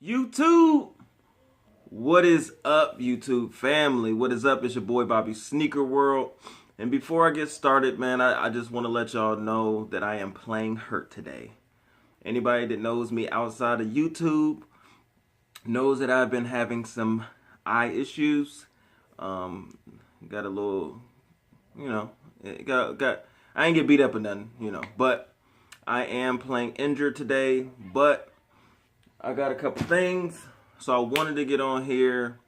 YouTube, what is up, YouTube family? What is up? It's your boy Bobby Sneaker World. And before I get started, man, I just want to let y'all know that I am playing hurt today. Anybody that knows me outside of YouTube knows that I've been having some eye issues. Got a little, I ain't get beat up or nothing, but I am playing injured today, but I got a couple things, so I wanted to get on here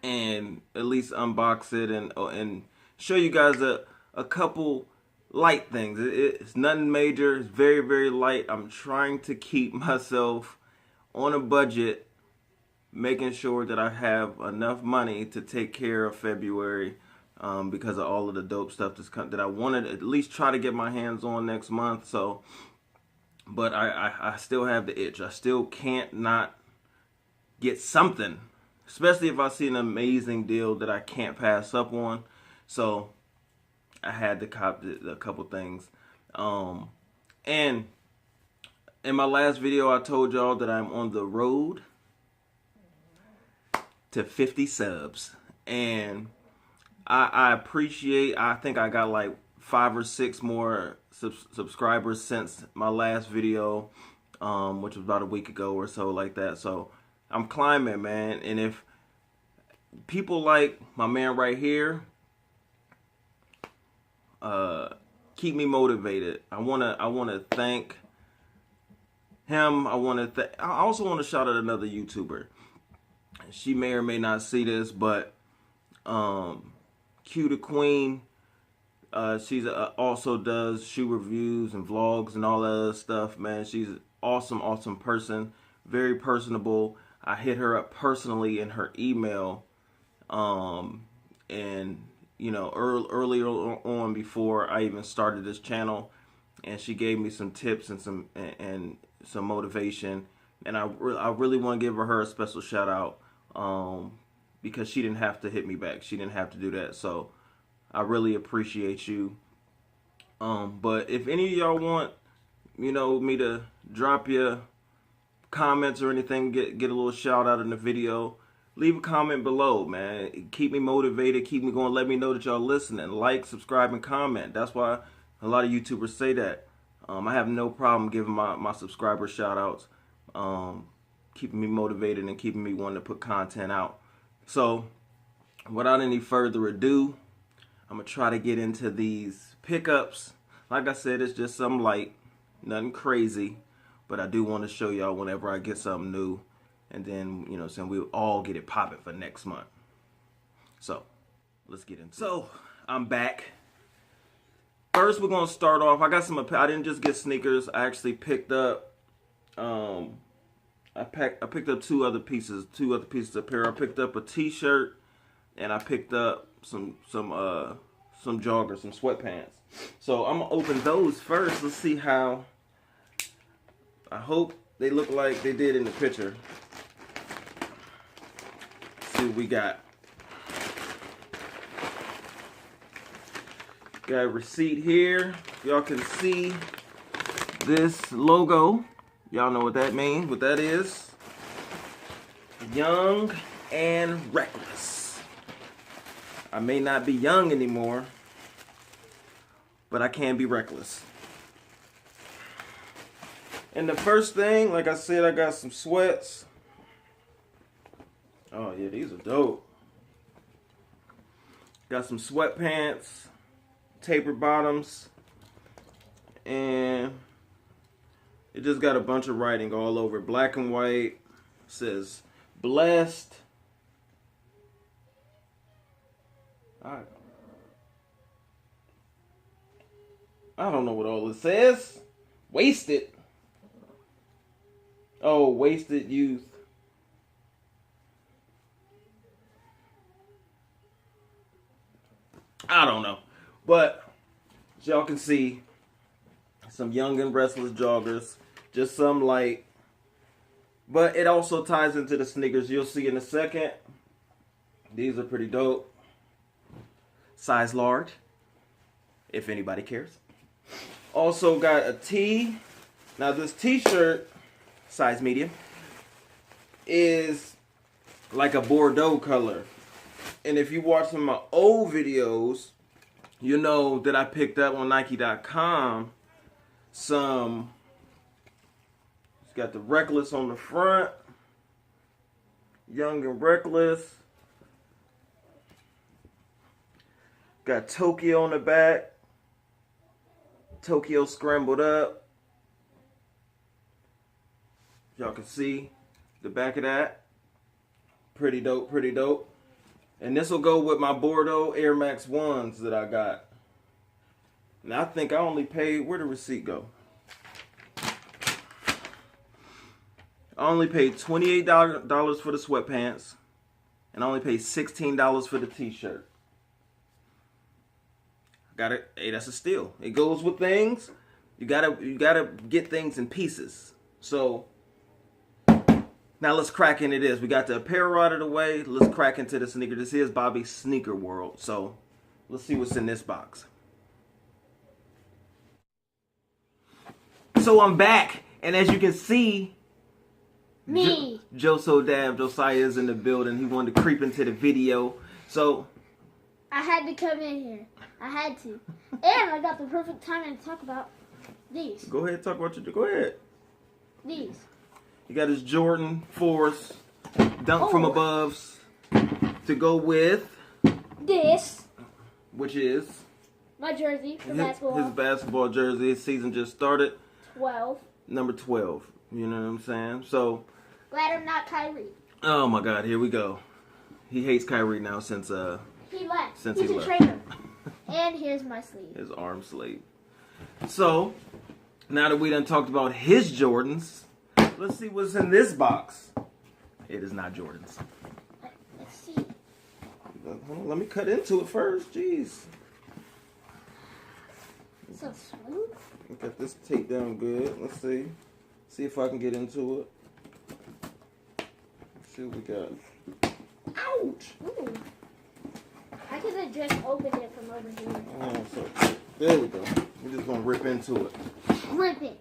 and at least unbox it and show you guys a couple light things. It's nothing major. It's very, very light. I'm trying to keep myself on a budget, making sure that I have enough money to take care of February because of all of the dope stuff that I wanted to at least try to get my hands on next month. So. But I still have the itch. I still can't not get something, especially if I see an amazing deal that I can't pass up on. So I had to cop a couple things. And in my last video, I told y'all that I'm on the road to 50 subs. And I appreciate, I think I got like 5 or 6 more subscribers since my last video, which was about a week ago or so, like that. So I'm climbing, man. And if people like my man right here keep me motivated, I wanna thank him. I also want to shout out another YouTuber. She may or may not see this, but Q the Queen. She's also does shoe reviews and vlogs and all that other stuff, man. She's an awesome person, very personable. I hit her up personally in her email, and earlier on before I even started this channel, and she gave me some tips and some motivation, and I really want to give her a special shout out, because she didn't have to hit me back. She didn't have to do that. So I really appreciate you. But if any of y'all want, me to drop your comments or anything, get a little shout out in the video, leave a comment below, man. Keep me motivated, keep me going. Let me know that y'all listening. Like, subscribe, and comment. That's why a lot of YouTubers say that. I have no problem giving my subscribers shout outs, keeping me motivated and keeping me wanting to put content out. So without any further ado, I'm going to try to get into these pickups. Like I said, it's just something light, nothing crazy, but I do want to show y'all whenever I get something new, and then, we'll all get it popping for next month. So, let's get into it. So, I'm back. First, we're going to start off, I didn't just get sneakers, I actually picked up, I picked up two other pieces of apparel. I picked up a t-shirt, and I picked up some joggers, some sweatpants. So I'm gonna open those first. Let's see how. I hope they look like they did in the picture. Let's see what we got. Got a receipt here. Y'all can see this logo. Y'all know what that means. What that is. Young and Reckless. I may not be young anymore, but I can be reckless. And the first thing, like I said, I got some sweats. Oh yeah, these are dope. Got some sweatpants, tapered bottoms, and it just got a bunch of writing all over, black and white. It says blessed. I don't know what all it says. Wasted. Oh, wasted youth. I don't know. But as y'all can see, some young and restless joggers. Just some light. But it also ties into the sneakers you'll see in a second. These are pretty dope. Size large, if anybody cares. Also got a tee. Now this t-shirt, size medium. is like a Bordeaux color. And if you watch some of my old videos, you know that I picked up on Nike.com some. It's got the Reckless on the front, Young and Reckless. Got Tokyo on the back, Tokyo scrambled up. Y'all can see the back of that. Pretty dope, pretty dope. And this will go with my Bordeaux Air Max 1s that I got. And I think I only paid, where'd the receipt go? I only paid $28 for the sweatpants. And I only paid $16 for the t-shirt. Got it. Hey, that's a steal. It goes with things. You gotta get things in pieces. So now let's crack into this. We got the apparel out of the way. Let's crack into the sneaker. This is Bobby's Sneaker World. So let's see what's in this box. So I'm back, and as you can see, me, Josiah is in the building. He wanted to creep into the video. So I had to come in here. I had to. And I got the perfect timing to talk about these. Go ahead, talk about your. Go ahead. These. You got his Jordan 4s, dunk from aboves, to go with this, which is my jersey for his basketball. His basketball jersey. His season just started. 12. Number 12. You know what I'm saying? So glad I'm not Kyrie. Oh my God, here we go. He hates Kyrie now since he left. Since He's he a left. traitor. And here's my sleeve. His arm sleeve. So now that we done talked about his Jordans, let's see what's in this box. It is not Jordans. Let's see. Hold on, let me cut into it first. Jeez. So smooth. Got this tape down good. Let's see. See if I can get into it. Let's see what we got. Ouch! Ooh. I could have just opened it from over here. Oh, so there we go. We're just gonna rip into it. Rip it.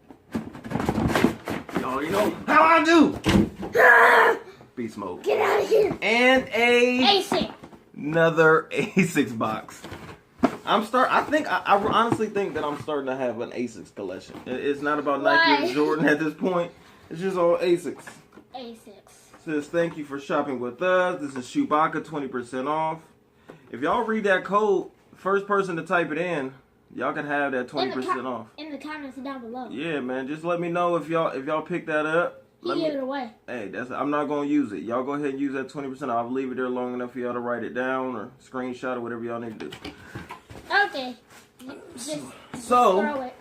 Y'all, you know how I do. Ah! Beast mode. Get out of here. And ASIC. another ASICS box. I honestly think that I'm starting to have an ASICS collection. It's not about Nike or Jordan at this point. It's just all ASICS. ASICS. Says thank you for shopping with us. This is Chewbacca, 20% off. If y'all read that code, first person to type it in, y'all can have that 20% off. In the comments down below. Yeah, man. Just let me know if y'all pick that up. He gave it away. Hey, I'm not gonna use it. Y'all go ahead and use that 20% off. I'll leave it there long enough for y'all to write it down or screenshot or whatever y'all need to do. Okay. Just So, throw it.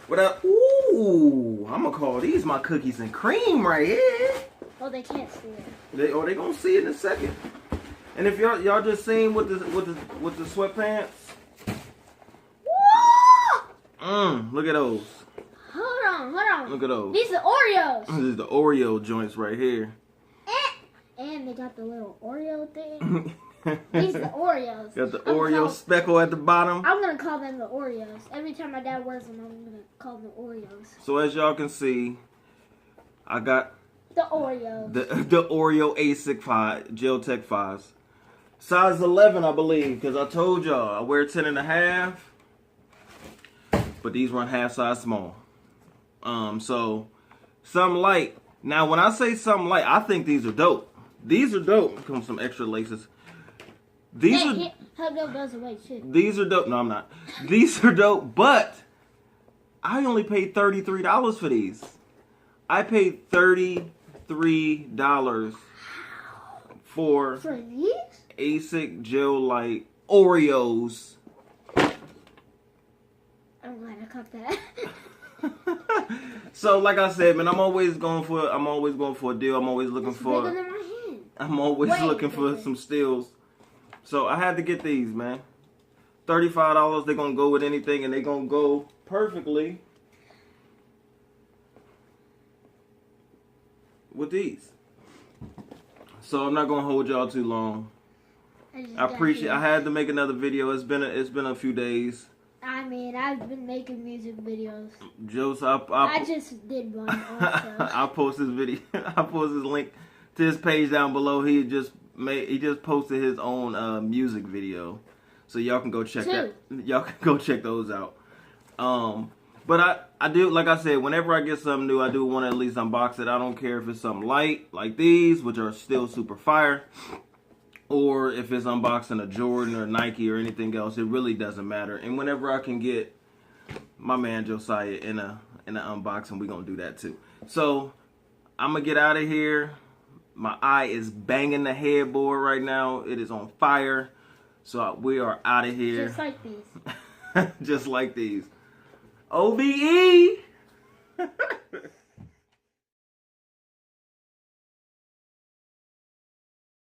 what up? Ooh, I'm gonna call these my cookies and cream right here. Oh, they can't see it. They gonna see it in a second. And if y'all just seen with the sweatpants, look at those. Hold on. Look at those. These are Oreos. This is the Oreo joints right here. And they got the little Oreo thing. These are the Oreos. Got the Oreo speckle at the bottom. I'm gonna call them the Oreos. Every time my dad wears them, I'm gonna call them the Oreos. So as y'all can see, I got the Oreos. The Oreo ASIC 5 Gel Tech 5s. Size 11, I believe, because I told y'all I wear 10 and a half. But these run half size small. So some light. Now when I say some light, I think these are dope. These are dope. Come some extra laces. These are dope. No, I'm not. These are dope, but I only paid $33 for these. I paid $33 for these ASIC Gel Light Oreos. I'm glad I caught that. So, like I said, man, I'm always going for a deal. I'm always looking for. Bigger than my hand. I'm always looking for some steals. So I had to get these, man. $35. They're gonna go with anything, and they're gonna go perfectly with these. So I'm not gonna hold y'all too long. I appreciate. I had to make another video. It's been a few days. I mean, I've been making music videos. Joseph, I just did one also. I'll post this video. I'll post this link to his page down below. He just posted his own music video, so y'all can go check that. Y'all can go check those out. But I do, like I said, whenever I get something new, I do want to at least unbox it. I don't care if it's something light like these, which are still super fire, or if it's unboxing a Jordan or Nike or anything else. It really doesn't matter. And whenever I can get my man Josiah in an unboxing, we're gonna do that too. So I'm gonna get out of here. My eye is banging the headboard right now. It is on fire. So we are out of here. Just like these. Just like these. OVE!